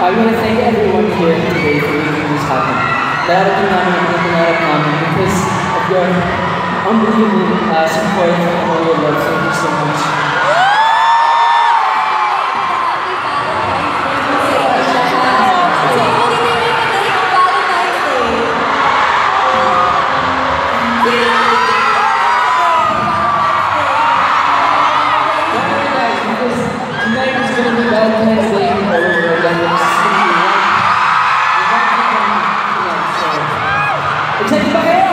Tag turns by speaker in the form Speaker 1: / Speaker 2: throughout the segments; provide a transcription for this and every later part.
Speaker 1: I want to thank everyone here today for making this happen. Darating namin ang mga pinarap namin because of your unbelievable support and all your love. Thank you so much. Excited ba kayo?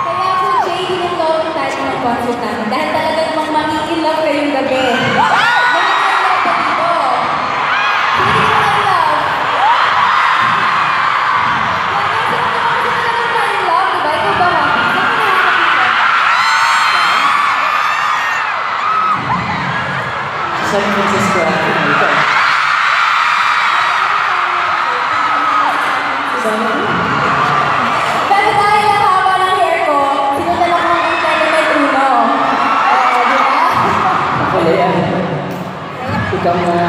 Speaker 2: Kaya po, JD, yung love tayo ng concert namin. Dahil talaga namang makikilove kayong gabi. Makikilove ka dito. Hindi ko na love. Kaya sino naman kasi love, diba? Ikaw ba, Maki? Saan ka nakakapita?
Speaker 1: San Francisco, ito.
Speaker 2: Pero dahil ang haba ng hair ko, sinundan ako ng Telemate Uno. Di ba?
Speaker 1: Wala yan. Ikaw nga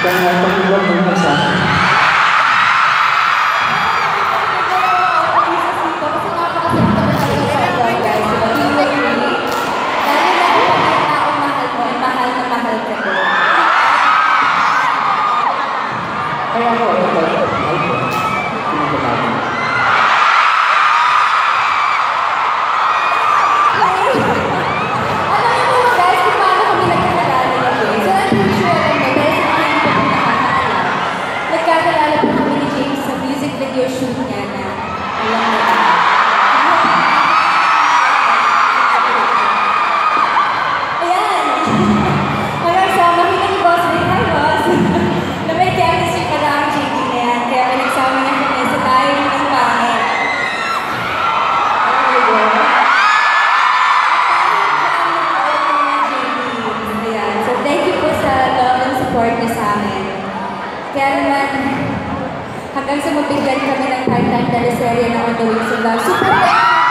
Speaker 1: pag-iwan mo na sa akin. Kaya ako, mahal ko. Pinagkakaroon.
Speaker 2: Alam niyo po guys, kung paano kami nagkakilala ni James. So I'm pretty sure alam niyo, pero sa mga hindi po nakakaalam, nagkakilala po kami ni James sa music video shoot niya na alam niyo ba? Ayan! Hanggang sa makita ni Boss Rick, hi Boss! Na may chemistry pala ang JD na yan, kaya pinagsama niya kami sa tayo ng pangit. Ayan. So, thank you po sa love and support niyo sa amin. Kaya naman, hanggang sa mabigyan kami ng part-time teleserye na On the Wings of Love. Super thank you